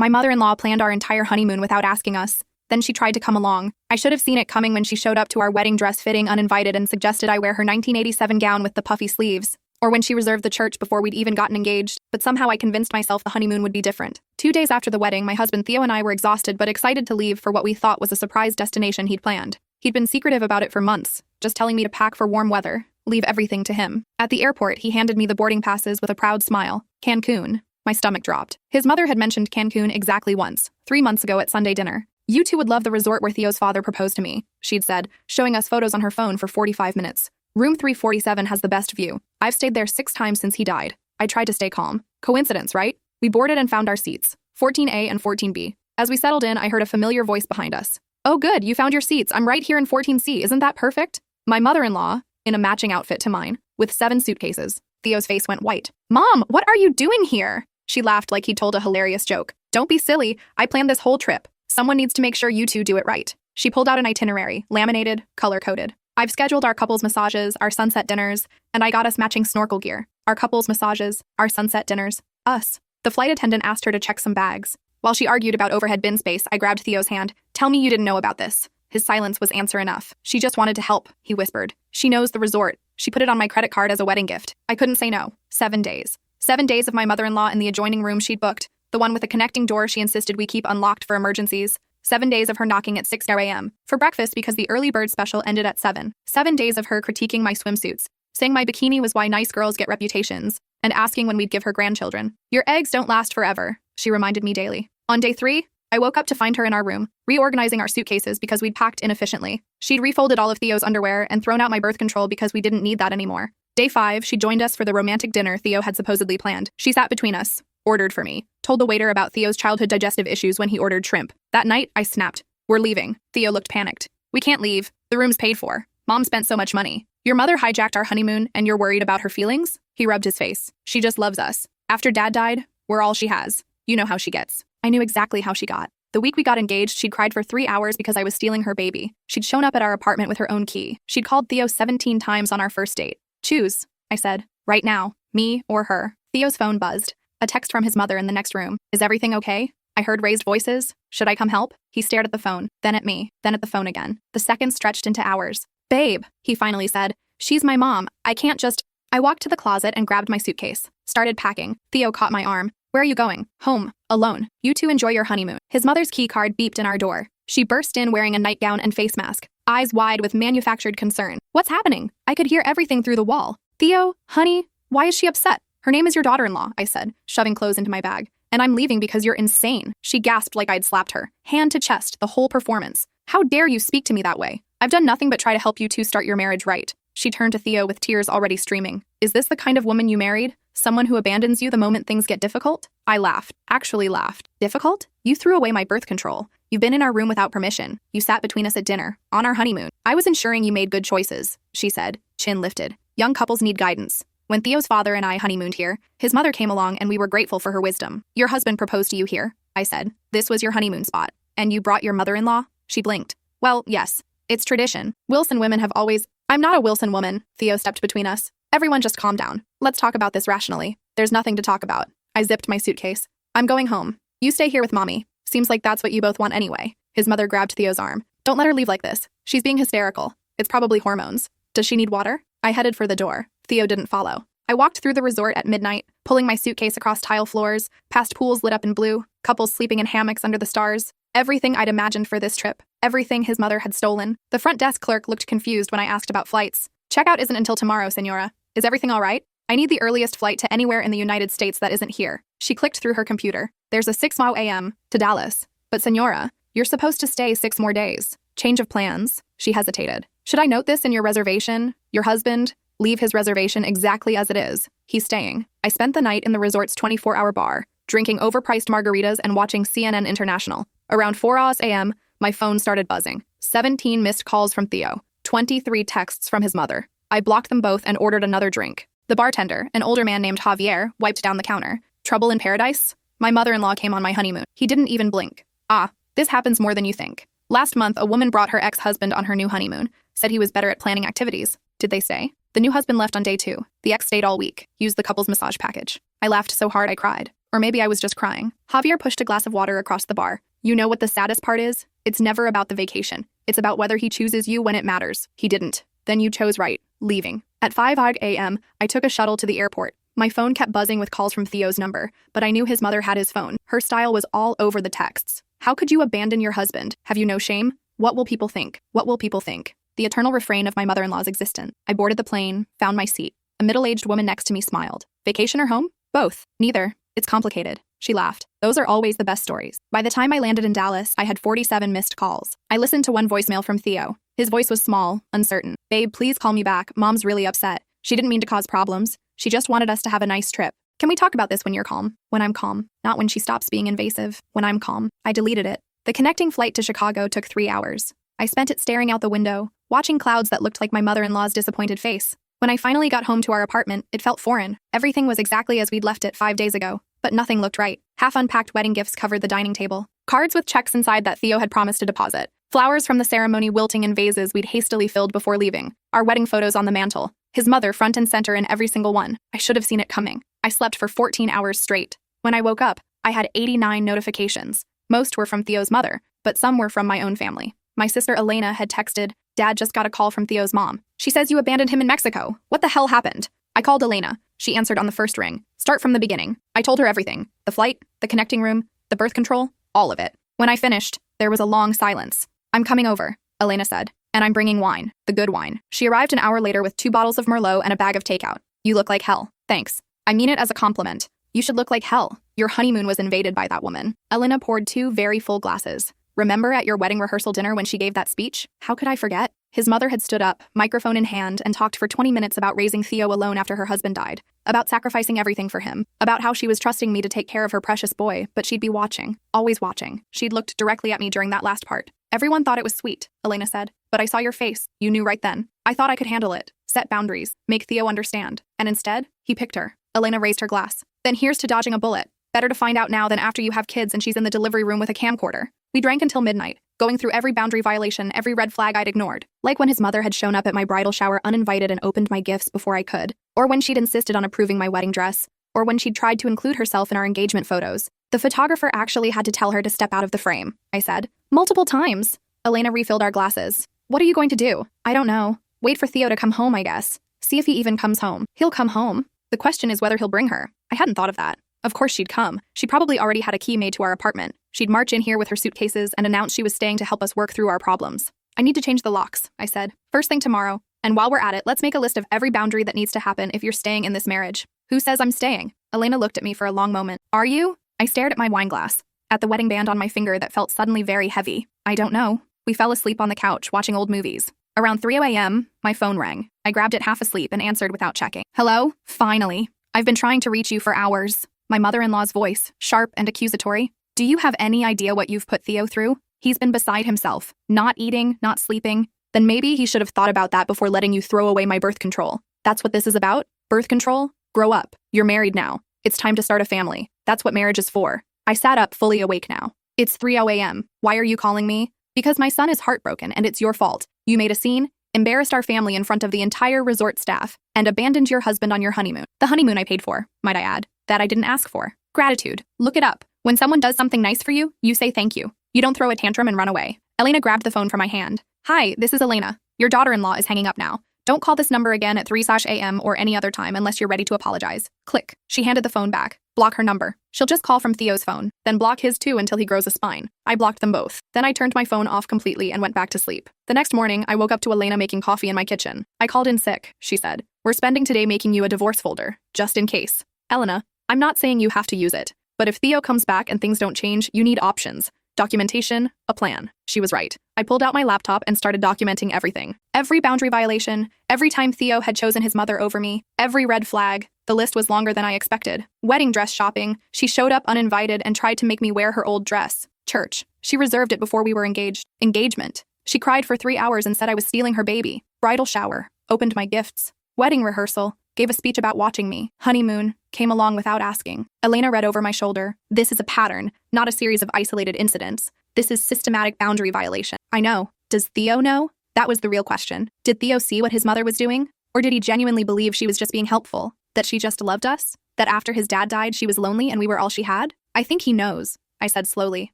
My mother-in-law planned our entire honeymoon without asking us. Then she tried to come along. I should have seen it coming when she showed up to our wedding dress fitting uninvited and suggested I wear her 1987 gown with the puffy sleeves. Or when she reserved the church before we'd even gotten engaged, but somehow I convinced myself the honeymoon would be different. 2 days after the wedding, my husband Theo and I were exhausted but excited to leave for what we thought was a surprise destination he'd planned. He'd been secretive about it for months, just telling me to pack for warm weather, leave everything to him. At the airport, he handed me the boarding passes with a proud smile. Cancun. My stomach dropped. His mother had mentioned Cancun exactly once, 3 months ago at Sunday dinner. You two would love the resort where Theo's father proposed to me, she'd said, showing us photos on her phone for 45 minutes. Room 347 has the best view. I've stayed there 6 times since he died. I tried to stay calm. Coincidence, right? We boarded and found our seats, 14A and 14B. As we settled in, I heard a familiar voice behind us. Oh good, you found your seats. I'm right here in 14C. Isn't that perfect? My mother-in-law, in a matching outfit to mine, with 7 suitcases. Theo's face went white. Mom, what are you doing here? She laughed like he'd told a hilarious joke. Don't be silly. I planned this whole trip. Someone needs to make sure you two do it right. She pulled out an itinerary, laminated, color-coded. I've scheduled our couples massages, our sunset dinners, and I got us matching snorkel gear. Our couples massages, our sunset dinners, us. The flight attendant asked her to check some bags. While she argued about overhead bin space, I grabbed Theo's hand. Tell me you didn't know about this. His silence was answer enough. She just wanted to help, he whispered. She knows the resort. She put it on my credit card as a wedding gift. I couldn't say no. 7 days. 7 days of my mother-in-law in the adjoining room she'd booked. The one with the connecting door she insisted we keep unlocked for emergencies. 7 days of her knocking at 6 a.m. for breakfast because the early bird special ended at 7. 7 days of her critiquing my swimsuits, saying my bikini was why nice girls get reputations, and asking when we'd give her grandchildren. Your eggs don't last forever, she reminded me daily. On day 3, I woke up to find her in our room, reorganizing our suitcases because we'd packed inefficiently. She'd refolded all of Theo's underwear and thrown out my birth control because we didn't need that anymore. Day 5, she joined us for the romantic dinner Theo had supposedly planned. She sat between us, ordered for me, told the waiter about Theo's childhood digestive issues when he ordered shrimp. That night, I snapped. We're leaving. Theo looked panicked. We can't leave. The room's paid for. Mom spent so much money. Your mother hijacked our honeymoon and you're worried about her feelings? He rubbed his face. She just loves us. After Dad died, we're all she has. You know how she gets. I knew exactly how she got. The week we got engaged, she'd cried for 3 hours because I was stealing her baby. She'd shown up at our apartment with her own key. She'd called Theo 17 times on our first date. Choose, I said. Right now. Me or her. Theo's phone buzzed. A text from his mother in the next room. Is everything okay? I heard raised voices. Should I come help? He stared at the phone, then at me, then at the phone again. The seconds stretched into hours. Babe, he finally said. She's my mom. I can't just... I walked to the closet and grabbed my suitcase. Started packing. Theo caught my arm. Where are you going? Home. Alone. You two enjoy your honeymoon. His mother's key card beeped in our door. She burst in wearing a nightgown and face mask, eyes wide with manufactured concern. What's happening? I could hear everything through the wall. Theo, honey, why is she upset? Her name is your daughter-in-law, I said, shoving clothes into my bag. And I'm leaving because you're insane. She gasped like I'd slapped her, hand to chest, the whole performance. How dare you speak to me that way? I've done nothing but try to help you two start your marriage right. She turned to Theo with tears already streaming. Is this the kind of woman you married? Someone who abandons you the moment things get difficult? I laughed, actually laughed. Difficult? You threw away my birth control. You've been in our room without permission. You sat between us at dinner, on our honeymoon. I was ensuring you made good choices, she said, chin lifted. Young couples need guidance. When Theo's father and I honeymooned here, his mother came along and we were grateful for her wisdom. Your husband proposed to you here, I said. This was your honeymoon spot. And you brought your mother-in-law? She blinked. Well, yes. It's tradition. Wilson women have always... I'm not a Wilson woman, Theo stepped between us. Everyone just calm down. Let's talk about this rationally. There's nothing to talk about. I zipped my suitcase. I'm going home. You stay here with mommy. Seems like that's what you both want anyway. His mother grabbed Theo's arm. Don't let her leave like this. She's being hysterical. It's probably hormones. Does she need water? I headed for the door. Theo didn't follow. I walked through the resort at midnight, pulling my suitcase across tile floors, past pools lit up in blue, couples sleeping in hammocks under the stars. Everything I'd imagined for this trip. Everything his mother had stolen. The front desk clerk looked confused when I asked about flights. Checkout isn't until tomorrow, senora. Is everything all right? I need the earliest flight to anywhere in the United States that isn't here. She clicked through her computer. There's a 6 a.m. to Dallas. But senora, you're supposed to stay 6 more days. Change of plans. She hesitated. Should I note this in your reservation? Your husband? Leave his reservation exactly as it is. He's staying. I spent the night in the resort's 24-hour bar, drinking overpriced margaritas and watching CNN International. Around 4 a.m., my phone started buzzing. 17 missed calls from Theo. 23 texts from his mother. I blocked them both and ordered another drink. The bartender, an older man named Javier, wiped down the counter. Trouble in paradise? My mother-in-law came on my honeymoon. He didn't even blink. Ah, this happens more than you think. Last month, a woman brought her ex-husband on her new honeymoon, said he was better at planning activities. Did they stay? The new husband left on day 2. The ex stayed all week, used the couple's massage package. I laughed so hard I cried. Or maybe I was just crying. Javier pushed a glass of water across the bar. You know what the saddest part is? It's never about the vacation. It's about whether he chooses you when it matters. He didn't. Then you chose right, leaving. At 5 a.m., I took a shuttle to the airport. My phone kept buzzing with calls from Theo's number, but I knew his mother had his phone. Her style was all over the texts. How could you abandon your husband? Have you no shame? What will people think? What will people think? The eternal refrain of my mother-in-law's existence. I boarded the plane, found my seat. A middle-aged woman next to me smiled. Vacation or home? Both. Neither. It's complicated. She laughed. Those are always the best stories. By the time I landed in Dallas, I had 47 missed calls. I listened to one voicemail from Theo. His voice was small, uncertain. Babe, please call me back. Mom's really upset. She didn't mean to cause problems. She just wanted us to have a nice trip. Can we talk about this when you're calm? When I'm calm. Not when she stops being invasive. When I'm calm. I deleted it. The connecting flight to Chicago took 3 hours. I spent it staring out the window, watching clouds that looked like my mother-in-law's disappointed face. When I finally got home to our apartment, it felt foreign. Everything was exactly as we'd left it 5 days ago. But nothing looked right. Half-unpacked wedding gifts covered the dining table. Cards with checks inside that Theo had promised to deposit. Flowers from the ceremony wilting in vases we'd hastily filled before leaving. Our wedding photos on the mantle. His mother front and center in every single one. I should have seen it coming. I slept for 14 hours straight. When I woke up, I had 89 notifications. Most were from Theo's mother, but some were from my own family. My sister Elena had texted, Dad just got a call from Theo's mom. She says you abandoned him in Mexico. What the hell happened? I called Elena. She answered on the first ring. Start from the beginning. I told her everything. The flight, the connecting room, the birth control, all of it. When I finished, there was a long silence. I'm coming over, Elena said. And I'm bringing wine, the good wine. She arrived an hour later with 2 bottles of Merlot and a bag of takeout. You look like hell. Thanks. I mean it as a compliment. You should look like hell. Your honeymoon was invaded by that woman. Elena poured 2 very full glasses. Remember at your wedding rehearsal dinner when she gave that speech? How could I forget? His mother had stood up, microphone in hand, and talked for 20 minutes about raising Theo alone after her husband died, about sacrificing everything for him, about how she was trusting me to take care of her precious boy, but she'd be watching, always watching. She'd looked directly at me during that last part. Everyone thought it was sweet, Elena said, but I saw your face. You knew right then. I thought I could handle it, set boundaries, make Theo understand. And instead, he picked her. Elena raised her glass. Then here's to dodging a bullet. Better to find out now than after you have kids and she's in the delivery room with a camcorder. We drank until midnight, going through every boundary violation, every red flag I'd ignored. Like when his mother had shown up at my bridal shower uninvited and opened my gifts before I could. Or when she'd insisted on approving my wedding dress. Or when she'd tried to include herself in our engagement photos. The photographer actually had to tell her to step out of the frame, I said. Multiple times. Elena refilled our glasses. What are you going to do? I don't know. Wait for Theo to come home, I guess. See if he even comes home. He'll come home. The question is whether he'll bring her. I hadn't thought of that. Of course she'd come. She probably already had a key made to our apartment. She'd march in here with her suitcases and announce she was staying to help us work through our problems. I need to change the locks, I said. First thing tomorrow. And while we're at it, let's make a list of every boundary that needs to happen if you're staying in this marriage. Who says I'm staying? Elena looked at me for a long moment. Are you? I stared at my wine glass, at the wedding band on my finger that felt suddenly very heavy. I don't know. We fell asleep on the couch watching old movies. Around 3 a.m., my phone rang. I grabbed it half asleep and answered without checking. Hello? Finally. I've been trying to reach you for hours. My mother-in-law's voice, sharp and accusatory. Do you have any idea what you've put Theo through? He's been beside himself, not eating, not sleeping. Then maybe he should have thought about that before letting you throw away my birth control. That's what this is about? Birth control? Grow up. You're married now. It's time to start a family. That's what marriage is for. I sat up, fully awake now. It's 3:00 a.m. Why are you calling me? Because my son is heartbroken and it's your fault. You made a scene, embarrassed our family in front of the entire resort staff, and abandoned your husband on your honeymoon. The honeymoon I paid for, might I add. That I didn't ask for. Gratitude. Look it up. When someone does something nice for you, you say thank you. You don't throw a tantrum and run away. Elena grabbed the phone from my hand. Hi, this is Elena. Your daughter-in-law is hanging up now. Don't call this number again at 3 a.m. or any other time unless you're ready to apologize. Click. She handed the phone back. Block her number. She'll just call from Theo's phone, then block his too until he grows a spine. I blocked them both. Then I turned my phone off completely and went back to sleep. The next morning, I woke up to Elena making coffee in my kitchen. I called in sick, she said. We're spending today making you a divorce folder, just in case. Elena, I'm not saying you have to use it, but if Theo comes back and things don't change, you need options. Documentation, a plan. She was right. I pulled out my laptop and started documenting everything. Every boundary violation, every time Theo had chosen his mother over me, every red flag. The list was longer than I expected. Wedding dress shopping. She showed up uninvited and tried to make me wear her old dress. Church. She reserved it before we were engaged. Engagement. She cried for 3 hours and said I was stealing her baby. Bridal shower. Opened my gifts. Wedding rehearsal. Gave a speech about watching me. Honeymoon. Came along without asking. Elena read over my shoulder. This is a pattern, not a series of isolated incidents. This is systematic boundary violation. I know. Does Theo know? That was the real question. Did Theo see what his mother was doing? Or did he genuinely believe she was just being helpful? That she just loved us? That after his dad died, she was lonely and we were all she had? I think he knows, I said slowly,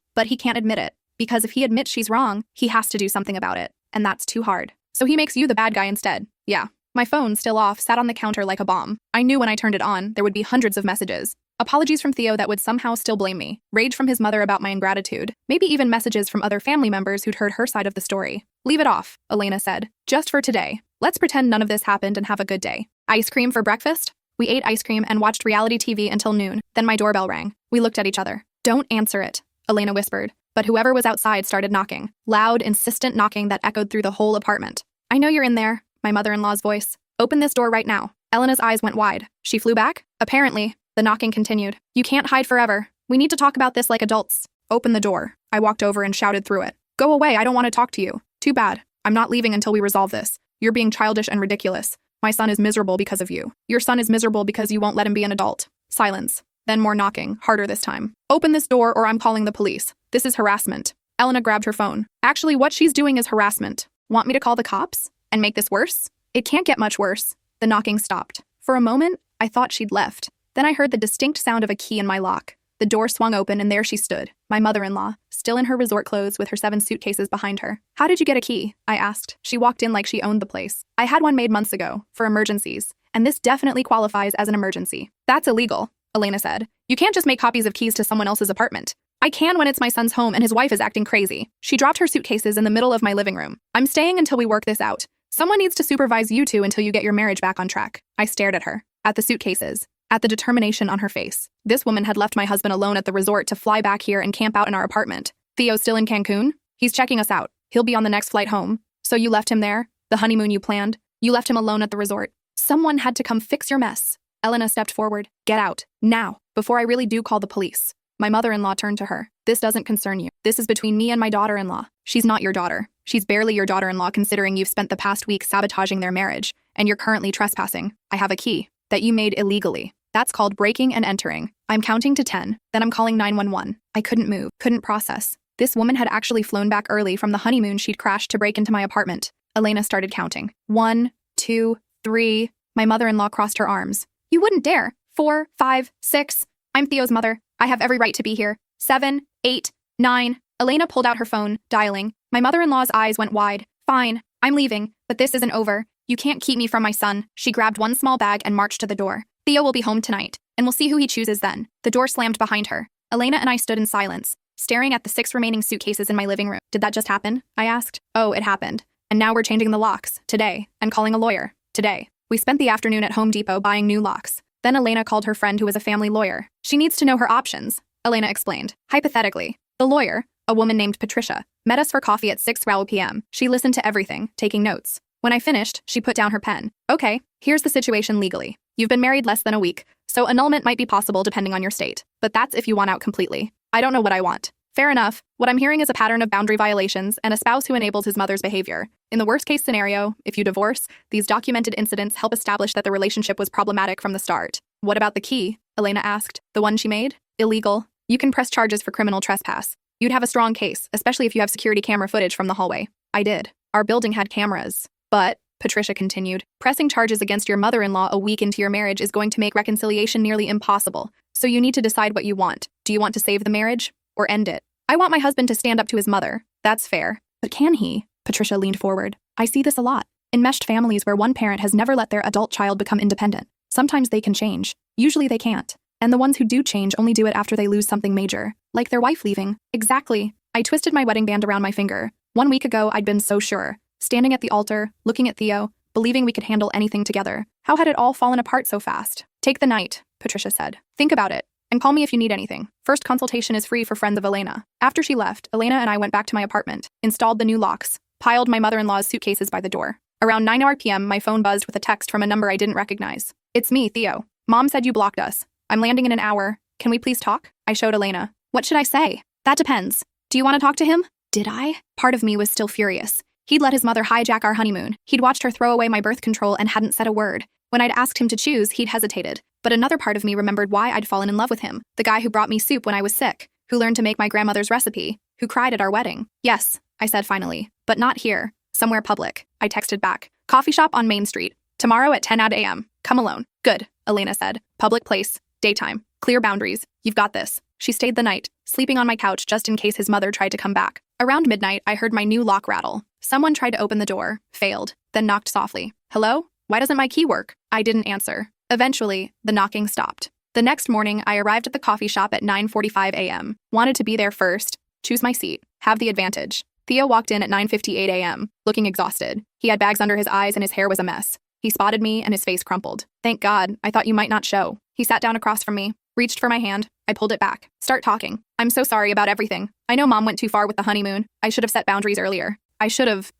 but he can't admit it. Because if he admits she's wrong, he has to do something about it, and that's too hard. So he makes you the bad guy instead. Yeah. My phone, still off, sat on the counter like a bomb. I knew when I turned it on, there would be hundreds of messages. Apologies from Theo that would somehow still blame me. Rage from his mother about my ingratitude. Maybe even messages from other family members who'd heard her side of the story. Leave it off, Elena said. Just for today. Let's pretend none of this happened and have a good day. Ice cream for breakfast? We ate ice cream and watched reality TV until noon. Then my doorbell rang. We looked at each other. Don't answer it, Elena whispered. But whoever was outside started knocking. Loud, insistent knocking that echoed through the whole apartment. I know you're in there, my mother-in-law's voice. Open this door right now. Elena's eyes went wide. She flew back? Apparently. The knocking continued. You can't hide forever. We need to talk about this like adults. Open the door. I walked over and shouted through it. Go away, I don't want to talk to you. Too bad. I'm not leaving until we resolve this. You're being childish and ridiculous. My son is miserable because of you. Your son is miserable because you won't let him be an adult. Silence. Then more knocking, harder this time. Open this door or I'm calling the police. This is harassment. Elena grabbed her phone. Actually, what she's doing is harassment. Want me to call the cops? And make this worse? It can't get much worse. The knocking stopped. For a moment, I thought she'd left. Then I heard the distinct sound of a key in my lock. The door swung open and there she stood, my mother-in-law, still in her resort clothes with her 7 suitcases behind her. How did you get a key? I asked. She walked in like she owned the place. I had one made months ago, for emergencies, and this definitely qualifies as an emergency. That's illegal, Elena said. You can't just make copies of keys to someone else's apartment. I can when it's my son's home and his wife is acting crazy. She dropped her suitcases in the middle of my living room. I'm staying until we work this out. Someone needs to supervise you two until you get your marriage back on track. I stared at her, at the suitcases, at the determination on her face. This woman had left my husband alone at the resort to fly back here and camp out in our apartment. Theo's still in Cancun? He's checking us out. He'll be on the next flight home. So you left him there? The honeymoon you planned? You left him alone at the resort? Someone had to come fix your mess. Elena stepped forward. Get out. Now. Before I really do call the police. My mother-in-law turned to her. This doesn't concern you. This is between me and my daughter-in-law. She's not your daughter. She's barely your daughter-in-law considering you've spent the past week sabotaging their marriage, and you're currently trespassing. I have a key that you made illegally. That's called breaking and entering. I'm counting to 10, then I'm calling 911. I couldn't move, couldn't process. This woman had actually flown back early from the honeymoon she'd crashed to break into my apartment. Elena started counting. 1, 2, 3. My mother-in-law crossed her arms. You wouldn't dare. 4, 5, 6. I'm Theo's mother. I have every right to be here. 7, 8, 9. Elena pulled out her phone, dialing. My mother-in-law's eyes went wide. Fine, I'm leaving, but this isn't over. You can't keep me from my son. She grabbed one small bag and marched to the door. Theo will be home tonight, and we'll see who he chooses then. The door slammed behind her. Elena and I stood in silence, staring at the 6 remaining suitcases in my living room. Did that just happen? I asked. Oh, it happened. And now we're changing the locks, today, and calling a lawyer, today. We spent the afternoon at Home Depot buying new locks. Then Elena called her friend who was a family lawyer. She needs to know her options, Elena explained. Hypothetically, the lawyer, a woman named Patricia, met us for coffee at 6 p.m. She listened to everything, taking notes. When I finished, she put down her pen. Okay, here's the situation legally. You've been married less than a week, so annulment might be possible depending on your state. But that's if you want out completely. I don't know what I want. Fair enough. What I'm hearing is a pattern of boundary violations and a spouse who enables his mother's behavior. In the worst-case scenario, if you divorce, these documented incidents help establish that the relationship was problematic from the start. What about the key? Elena asked. The one she made? Illegal. You can press charges for criminal trespass. You'd have a strong case, especially if you have security camera footage from the hallway. I did. Our building had cameras. But, Patricia continued, pressing charges against your mother-in-law a week into your marriage is going to make reconciliation nearly impossible. So you need to decide what you want. Do you want to save the marriage? Or end it? I want my husband to stand up to his mother. That's fair. But can he? Patricia leaned forward. I see this a lot. In meshed families where one parent has never let their adult child become independent. Sometimes they can change. Usually they can't. And the ones who do change only do it after they lose something major. Like their wife leaving. Exactly. I twisted my wedding band around my finger. 1 week ago, I'd been so sure. Standing at the altar, looking at Theo, believing we could handle anything together. How had it all fallen apart so fast? Take the night, Patricia said. Think about it. And call me if you need anything. First consultation is free for friends of Elena. After she left, Elena and I went back to my apartment, installed the new locks, piled my mother-in-law's suitcases by the door. Around 9 p.m., my phone buzzed with a text from a number I didn't recognize. It's me, Theo. Mom said you blocked us. I'm landing in an hour. Can we please talk? I showed Elena. What should I say? That depends. Do you want to talk to him? Did I? Part of me was still furious. He'd let his mother hijack our honeymoon. He'd watched her throw away my birth control and hadn't said a word. When I'd asked him to choose, he'd hesitated. But another part of me remembered why I'd fallen in love with him. The guy who brought me soup when I was sick, who learned to make my grandmother's recipe, who cried at our wedding. Yes, I said finally. But not here. Somewhere public. I texted back. Coffee shop on Main Street. Tomorrow at 10 a.m. Come alone. Good, Elena said. Public place. Daytime. Clear boundaries. You've got this. She stayed the night, sleeping on my couch just in case his mother tried to come back. Around midnight, I heard my new lock rattle. Someone tried to open the door, failed, then knocked softly. Hello? Why doesn't my key work? I didn't answer. Eventually, the knocking stopped. The next morning, I arrived at the coffee shop at 9:45 a.m. Wanted to be there first. Choose my seat. Have the advantage. Theo walked in at 9:58 a.m., looking exhausted. He had bags under his eyes and his hair was a mess. He spotted me and his face crumpled. Thank God, I thought you might not show. He sat down across from me, reached for my hand. I pulled it back. Start talking. I'm so sorry about everything. I know Mom went too far with the honeymoon. I should have set boundaries earlier.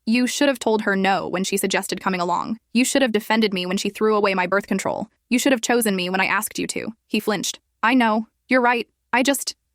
You should have told her no when she suggested coming along. You should have defended me when she threw away my birth control. You should have chosen me when I asked you to. He flinched. I know. You're right.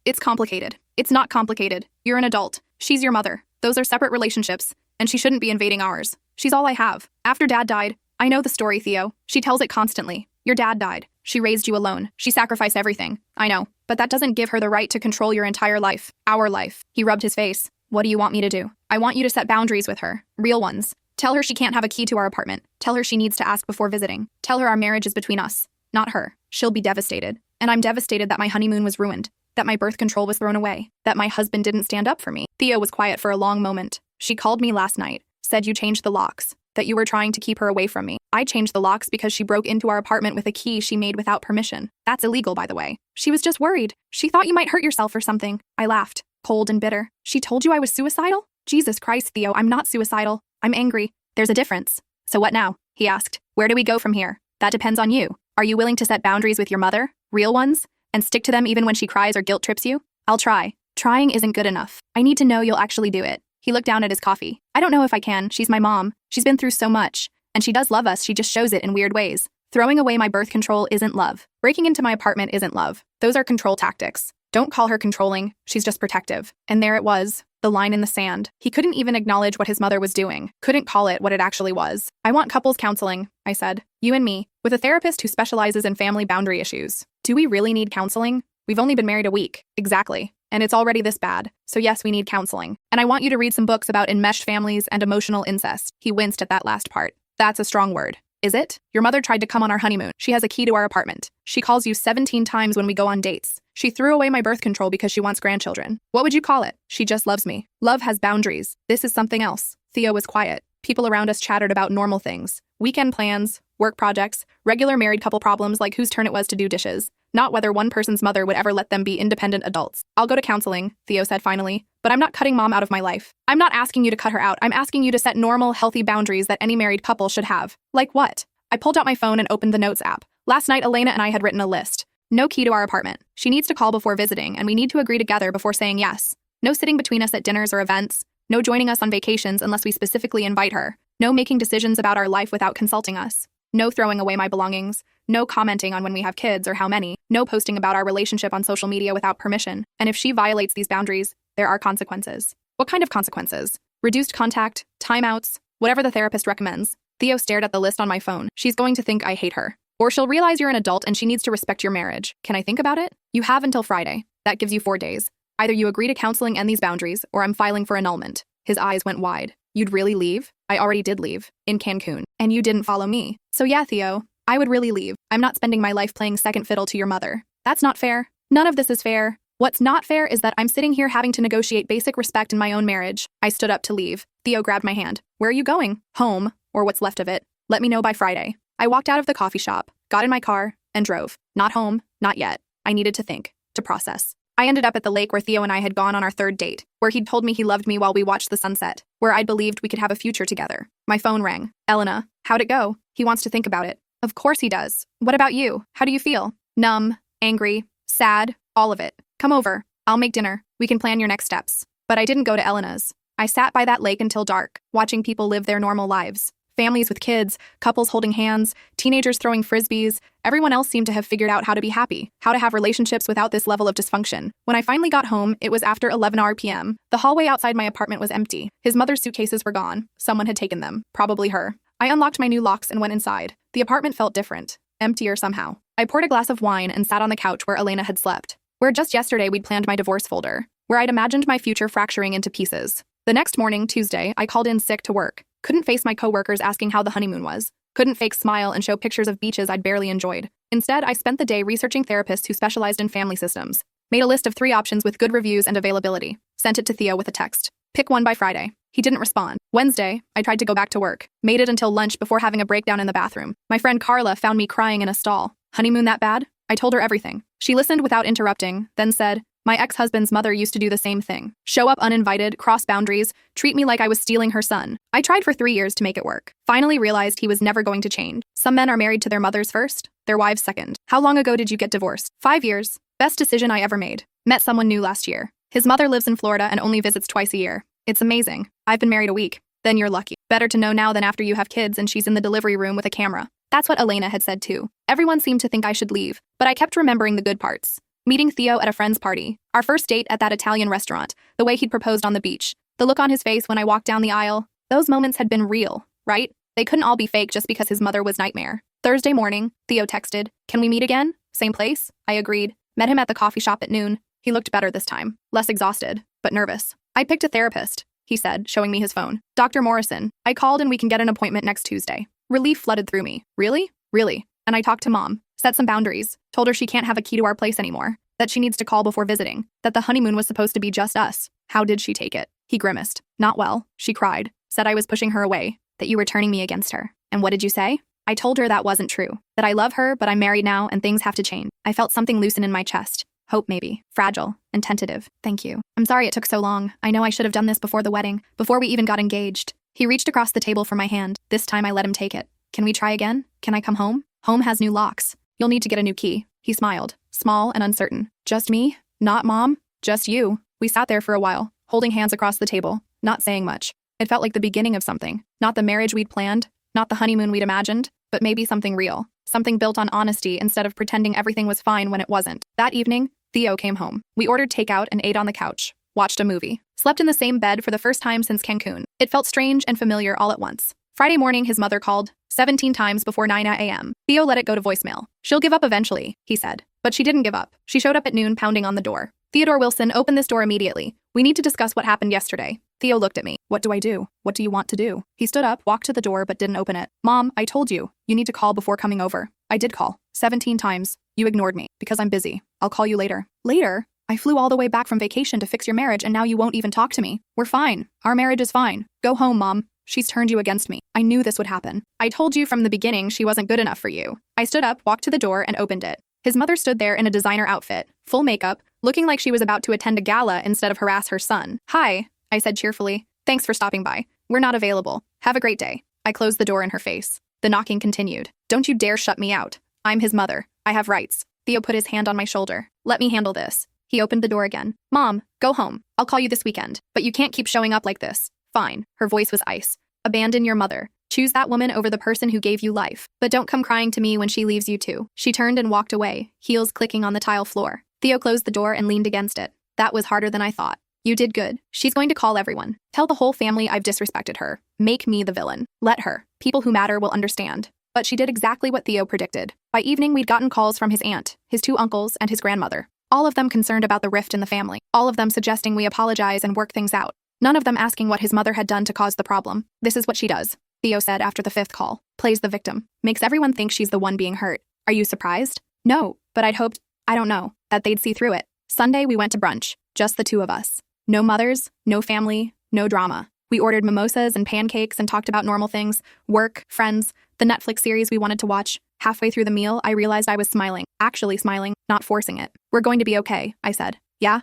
It's complicated. It's not complicated. You're an adult. She's your mother. Those are separate relationships, and she shouldn't be invading ours. She's all I have. After Dad died, I know the story, Theo. She tells it constantly. Your dad died. She raised you alone. She sacrificed everything. I know. But that doesn't give her the right to control your entire life. Our life. He rubbed his face. What do you want me to do? I want you to set boundaries with her. Real ones. Tell her she can't have a key to our apartment. Tell her she needs to ask before visiting. Tell her our marriage is between us, not her. She'll be devastated. And I'm devastated that my honeymoon was ruined. That my birth control was thrown away. That my husband didn't stand up for me. Theo was quiet for a long moment. She called me last night. Said you changed the locks. That you were trying to keep her away from me. I changed the locks because she broke into our apartment with a key she made without permission. That's illegal, by the way. She was just worried. She thought you might hurt yourself or something. I laughed, cold and bitter. She told you I was suicidal? Jesus Christ, Theo, I'm not suicidal. I'm angry. There's a difference. So what now? He asked. Where do we go from here? That depends on you. Are you willing to set boundaries with your mother? Real ones? And stick to them even when she cries or guilt trips you? I'll try. Trying isn't good enough. I need to know you'll actually do it. He looked down at his coffee. I don't know if I can. She's my mom. She's been through so much. And she does love us. She just shows it in weird ways. Throwing away my birth control isn't love. Breaking into my apartment isn't love. Those are control tactics. Don't call her controlling. She's just protective. And there it was. The line in the sand. He couldn't even acknowledge what his mother was doing. Couldn't call it what it actually was. I want couples counseling, I said. You and me. With a therapist who specializes in family boundary issues. Do we really need counseling? We've only been married a week. Exactly. And it's already this bad. So yes, we need counseling. And I want you to read some books about enmeshed families and emotional incest. He winced at that last part. That's a strong word. Is it? Your mother tried to come on our honeymoon. She has a key to our apartment. She calls you 17 times when we go on dates. She threw away my birth control because she wants grandchildren. What would you call it? She just loves me. Love has boundaries. This is something else. Theo was quiet. People around us chattered about normal things. Weekend plans, work projects, regular married couple problems like whose turn it was to do dishes. Not whether one person's mother would ever let them be independent adults. I'll go to counseling, Theo said finally. But I'm not cutting Mom out of my life. I'm not asking you to cut her out. I'm asking you to set normal, healthy boundaries that any married couple should have. Like what? I pulled out my phone and opened the Notes app. Last night, Elena and I had written a list. No key to our apartment. She needs to call before visiting, and we need to agree together before saying yes. No sitting between us at dinners or events. No joining us on vacations unless we specifically invite her. No making decisions about our life without consulting us. No throwing away my belongings. No commenting on when we have kids or how many. No posting about our relationship on social media without permission. And if she violates these boundaries, there are consequences. What kind of consequences? Reduced contact, timeouts, whatever the therapist recommends. Theo stared at the list on my phone. She's going to think I hate her. Or she'll realize you're an adult and she needs to respect your marriage. Can I think about it? You have until Friday. That gives you 4 days. Either you agree to counseling and these boundaries, or I'm filing for annulment. His eyes went wide. You'd really leave? I already did leave. In Cancun. And you didn't follow me. So yeah, Theo, I would really leave. I'm not spending my life playing second fiddle to your mother. That's not fair. None of this is fair. What's not fair is that I'm sitting here having to negotiate basic respect in my own marriage. I stood up to leave. Theo grabbed my hand. Where are you going? Home, or what's left of it. Let me know by Friday. I walked out of the coffee shop, got in my car, and drove. Not home, not yet. I needed to think, to process. I ended up at the lake where Theo and I had gone on our 3rd date, where he'd told me he loved me while we watched the sunset, where I'd believed we could have a future together. My phone rang. Elena, how'd it go? He wants to think about it. Of course he does. What about you? How do you feel? Numb, angry, sad, all of it. Come over. I'll make dinner. We can plan your next steps. But I didn't go to Elena's. I sat by that lake until dark, watching people live their normal lives. Families with kids, couples holding hands, teenagers throwing frisbees. Everyone else seemed to have figured out how to be happy, how to have relationships without this level of dysfunction. When I finally got home, it was after 11 p.m. The hallway outside my apartment was empty. His mother's suitcases were gone. Someone had taken them. Probably her. I unlocked my new locks and went inside. The apartment felt different. Emptier somehow. I poured a glass of wine and sat on the couch where Elena had slept. Where just yesterday we'd planned my divorce folder. Where I'd imagined my future fracturing into pieces. The next morning, Tuesday, I called in sick to work. Couldn't face my coworkers asking how the honeymoon was. Couldn't fake smile and show pictures of beaches I'd barely enjoyed. Instead, I spent the day researching therapists who specialized in family systems. Made a list of 3 options with good reviews and availability. Sent it to Theo with a text. Pick one by Friday. He didn't respond. Wednesday, I tried to go back to work. Made it until lunch before having a breakdown in the bathroom. My friend Carla found me crying in a stall. Honeymoon that bad? I told her everything. She listened without interrupting, then said, my ex-husband's mother used to do the same thing. Show up uninvited, cross boundaries, treat me like I was stealing her son. I tried for 3 years to make it work. Finally realized he was never going to change. Some men are married to their mothers first, their wives second. How long ago did you get divorced? 5 years. Best decision I ever made. Met someone new last year. His mother lives in Florida and only visits twice a year. It's amazing. I've been married a week. Then you're lucky. Better to know now than after you have kids and she's in the delivery room with a camera. That's what Elena had said too. Everyone seemed to think I should leave, but I kept remembering the good parts. Meeting Theo at a friend's party. Our first date at that Italian restaurant. The way he'd proposed on the beach. The look on his face when I walked down the aisle. Those moments had been real, right? They couldn't all be fake just because his mother was nightmare. Thursday morning, Theo texted, can we meet again? Same place? I agreed. Met him at the coffee shop at noon. He looked better this time. Less exhausted, but nervous. I picked a therapist, he said, showing me his phone. Dr. Morrison. I called and we can get an appointment next Tuesday. Relief flooded through me. Really? Really? And I talked to Mom. Set some boundaries. Told her she can't have a key to our place anymore. That she needs to call before visiting. That the honeymoon was supposed to be just us. How did she take it? He grimaced. Not well. She cried. Said I was pushing her away. That you were turning me against her. And what did you say? I told her that wasn't true. That I love her, but I'm married now and things have to change. I felt something loosen in my chest. Hope maybe. Fragile. And tentative. Thank you. I'm sorry it took so long. I know I should have done this before the wedding. Before we even got engaged. He reached across the table for my hand. This time I let him take it. Can we try again? Can I come home? Home has new locks. You'll need to get a new key. He smiled. Small and uncertain. Just me? Not Mom? Just you. We sat there for a while, holding hands across the table, not saying much. It felt like the beginning of something. Not the marriage we'd planned. Not the honeymoon we'd imagined. But maybe something real. Something built on honesty instead of pretending everything was fine when it wasn't. That evening, Theo came home. We ordered takeout and ate on the couch. Watched a movie. Slept in the same bed for the first time since Cancun. It felt strange and familiar all at once. Friday morning, his mother called 17 times before 9 a.m. Theo let it go to voicemail. She'll give up eventually, he said. But she didn't give up. She showed up at noon pounding on the door. Theodore Wilson, open this door immediately. We need to discuss what happened yesterday. Theo looked at me. What do I do? What do you want to do? He stood up, walked to the door, but didn't open it. Mom, I told you. You need to call before coming over. I did call. 17 times. You ignored me. Because I'm busy. I'll call you later. Later? I flew all the way back from vacation to fix your marriage and now you won't even talk to me. We're fine. Our marriage is fine. Go home, Mom. She's turned you against me. I knew this would happen. I told you from the beginning she wasn't good enough for you. I stood up, walked to the door, and opened it. His mother stood there in a designer outfit, full makeup, looking like she was about to attend a gala instead of harass her son. Hi, I said cheerfully. Thanks for stopping by. We're not available. Have a great day. I closed the door in her face. The knocking continued. Don't you dare shut me out. I'm his mother. I have rights. Theo put his hand on my shoulder. Let me handle this. He opened the door again. Mom, go home. I'll call you this weekend. But you can't keep showing up like this. Fine. Her voice was ice. Abandon your mother. Choose that woman over the person who gave you life. But don't come crying to me when she leaves you too. She turned and walked away, heels clicking on the tile floor. Theo closed the door and leaned against it. That was harder than I thought. You did good. She's going to call everyone. Tell the whole family I've disrespected her. Make me the villain. Let her. People who matter will understand. But she did exactly what Theo predicted. By evening, we'd gotten calls from his aunt, his 2 uncles, and his grandmother. All of them concerned about the rift in the family. All of them suggesting we apologize and work things out. None of them asking what his mother had done to cause the problem. This is what she does, Theo said after the 5th call. Plays the victim. Makes everyone think she's the one being hurt. Are you surprised? No, but I'd hoped, I don't know, that they'd see through it. Sunday, we went to brunch. Just the 2 of us. No mothers, no family, no drama. We ordered mimosas and pancakes and talked about normal things. Work, friends, the Netflix series we wanted to watch. Halfway through the meal, I realized I was smiling. Actually smiling, not forcing it. We're going to be okay, I said. Yeah,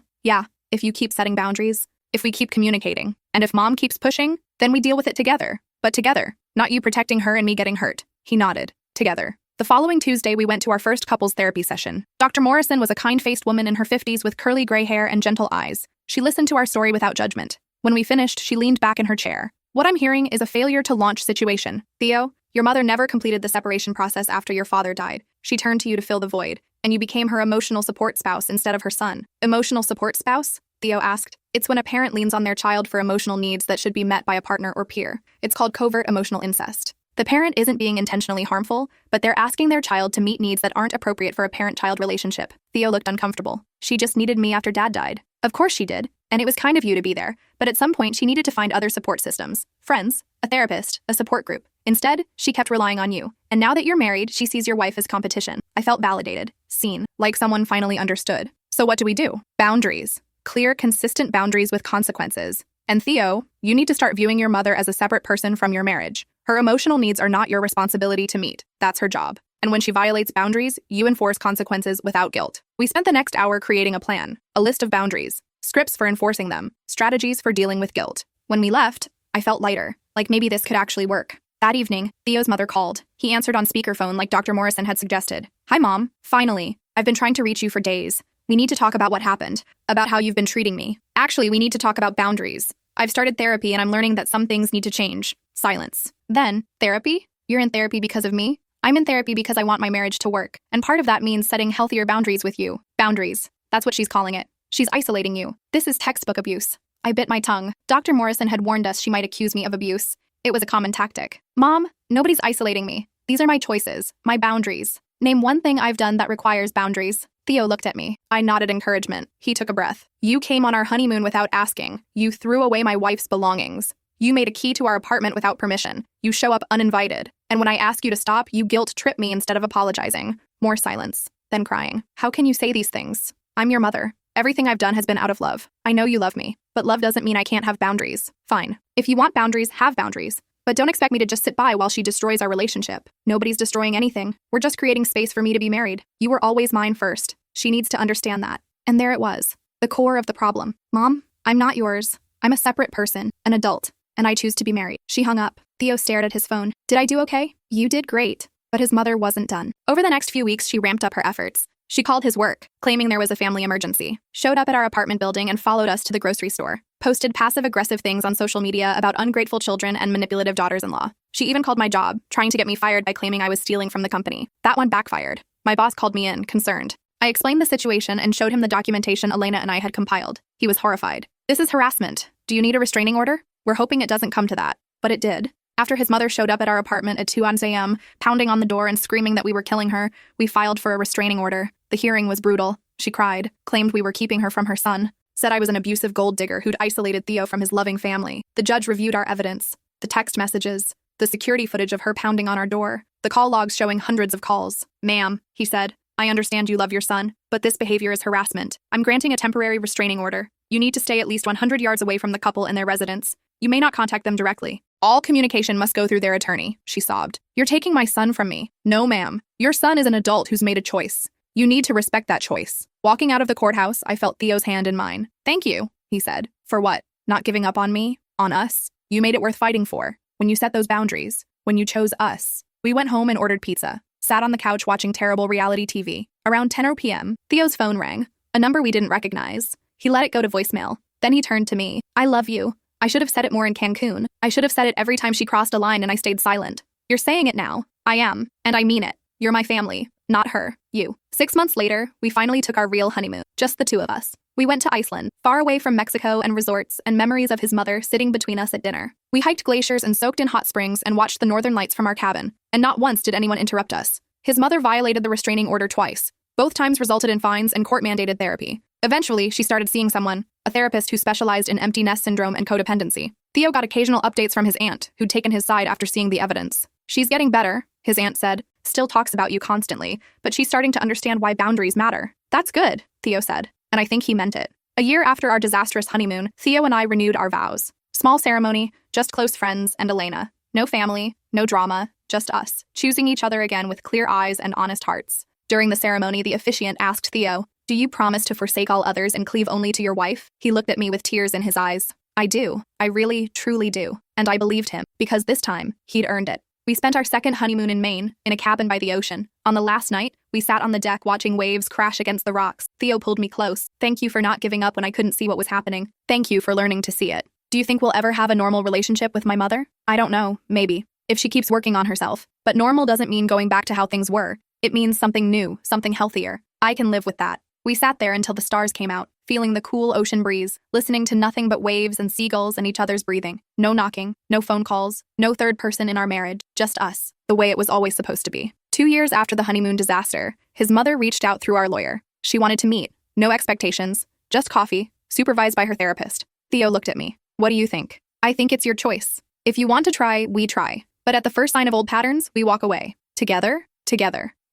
if you keep setting boundaries. If we keep communicating. And if Mom keeps pushing, then we deal with it together. But together. Not you protecting her and me getting hurt. He nodded. Together. The following Tuesday, we went to our first couples therapy session. Dr. Morrison was a kind-faced woman in her 50s with curly gray hair and gentle eyes. She listened to our story without judgment. When we finished, she leaned back in her chair. What I'm hearing is a failure to launch situation. Theo, your mother never completed the separation process after your father died. She turned to you to fill the void, and you became her emotional support spouse instead of her son. Emotional support spouse? Theo asked. It's when a parent leans on their child for emotional needs that should be met by a partner or peer. It's called covert emotional incest. The parent isn't being intentionally harmful, but they're asking their child to meet needs that aren't appropriate for a parent-child relationship. Theo looked uncomfortable. She just needed me after Dad died. Of course she did, and it was kind of you to be there, but at some point she needed to find other support systems. Friends, a therapist, a support group. Instead, she kept relying on you. And now that you're married, she sees your wife as competition. I felt validated, seen, like someone finally understood. So what do? Boundaries. Clear, consistent boundaries with consequences. And Theo, you need to start viewing your mother as a separate person from your marriage. Her emotional needs are not your responsibility to meet. That's her job. And when she violates boundaries, you enforce consequences without guilt. We spent the next hour creating a plan, a list of boundaries, scripts for enforcing them, strategies for dealing with guilt. When we left, I felt lighter, like maybe this could actually work. That evening, Theo's mother called. He answered on speakerphone like Dr. Morrison had suggested. "Hi, Mom. Finally. I've been trying to reach you for days. We need to talk about what happened, about how you've been treating me. Actually, we need to talk about boundaries. I've started therapy and I'm learning that some things need to change." Silence. Then, therapy? You're in therapy because of me? I'm in therapy because I want my marriage to work, and part of that means setting healthier boundaries with you. Boundaries. That's what she's calling it. She's isolating you. This is textbook abuse. I bit my tongue. Dr. Morrison had warned us she might accuse me of abuse. It was a common tactic. Mom, nobody's isolating me. These are my choices, my boundaries. Name one thing I've done that requires boundaries. Theo looked at me. I nodded encouragement. He took a breath. You came on our honeymoon without asking. You threw away my wife's belongings. You made a key to our apartment without permission. You show up uninvited. And when I ask you to stop, you guilt-trip me instead of apologizing. More silence, then crying. How can you say these things? I'm your mother. Everything I've done has been out of love. I know you love me, but love doesn't mean I can't have boundaries. Fine. If you want boundaries, have boundaries. But don't expect me to just sit by while she destroys our relationship. Nobody's destroying anything. We're just creating space for me to be married. You were always mine first. She needs to understand that. And there it was. The core of the problem. Mom, I'm not yours. I'm a separate person, an adult, and I choose to be married. She hung up. Theo stared at his phone. Did I do okay? You did great. But his mother wasn't done. Over the next few weeks, she ramped up her efforts. She called his work, claiming there was a family emergency, showed up at our apartment building and followed us to the grocery store, posted passive-aggressive things on social media about ungrateful children and manipulative daughters-in-law. She even called my job, trying to get me fired by claiming I was stealing from the company. That one backfired. My boss called me in, concerned. I explained the situation and showed him the documentation Elena and I had compiled. He was horrified. This is harassment. Do you need a restraining order? We're hoping it doesn't come to that. But it did. After his mother showed up at our apartment at 2 a.m., pounding on the door and screaming that we were killing her, we filed for a restraining order. The hearing was brutal. She cried, claimed we were keeping her from her son, said I was an abusive gold digger who'd isolated Theo from his loving family. The judge reviewed our evidence, the text messages, the security footage of her pounding on our door, the call logs showing hundreds of calls. "Ma'am," he said, "I understand you love your son, but this behavior is harassment. I'm granting a temporary restraining order. You need to stay at least 100 yards away from the couple and their residence. You may not contact them directly. All communication must go through their attorney," she sobbed. "You're taking my son from me." "No, ma'am. Your son is an adult who's made a choice. You need to respect that choice." Walking out of the courthouse, I felt Theo's hand in mine. "Thank you," he said. "For what? Not giving up on me? On us? You made it worth fighting for. When you set those boundaries. When you chose us." We went home and ordered pizza. Sat on the couch watching terrible reality TV. Around 10 p.m., Theo's phone rang. A number we didn't recognize. He let it go to voicemail. Then he turned to me. "I love you. I should have said it more in Cancun. I should have said it every time she crossed a line and I stayed silent. You're saying it now. I am. And I mean it. You're my family. Not her. You." 6 months later, we finally took our real honeymoon. Just the two of us. We went to Iceland, far away from Mexico and resorts and memories of his mother sitting between us at dinner. We hiked glaciers and soaked in hot springs and watched the northern lights from our cabin. And not once did anyone interrupt us. His mother violated the restraining order twice. Both times resulted in fines and court-mandated therapy. Eventually, she started seeing someone, a therapist who specialized in empty nest syndrome and codependency. Theo got occasional updates from his aunt, who'd taken his side after seeing the evidence. "She's getting better," his aunt said. "Still talks about you constantly, but she's starting to understand why boundaries matter." "That's good," Theo said, and I think he meant it. A year after our disastrous honeymoon, Theo and I renewed our vows. Small ceremony, just close friends and Elena. No family, no drama, just us, choosing each other again with clear eyes and honest hearts. During the ceremony, the officiant asked Theo, "Do you promise to forsake all others and cleave only to your wife?" He looked at me with tears in his eyes. "I do. I really, truly do." And I believed him, because this time, he'd earned it. We spent our second honeymoon in Maine, in a cabin by the ocean. On the last night, we sat on the deck watching waves crash against the rocks. Theo pulled me close. "Thank you for not giving up when I couldn't see what was happening. Thank you for learning to see it. Do you think we'll ever have a normal relationship with my mother? I don't know, maybe. If she keeps working on herself. But normal doesn't mean going back to how things were. It means something new, something healthier. I can live with that." We sat there until the stars came out, feeling the cool ocean breeze, listening to nothing but waves and seagulls and each other's breathing. No knocking, no phone calls, no third person in our marriage, just us, the way it was always supposed to be. 2 years after the honeymoon disaster, his mother reached out through our lawyer. She wanted to meet. No expectations, just coffee, supervised by her therapist. Theo looked at me. "What do you think?" "I think it's your choice. If you want to try, we try. But at the first sign of old patterns, we walk away. Together.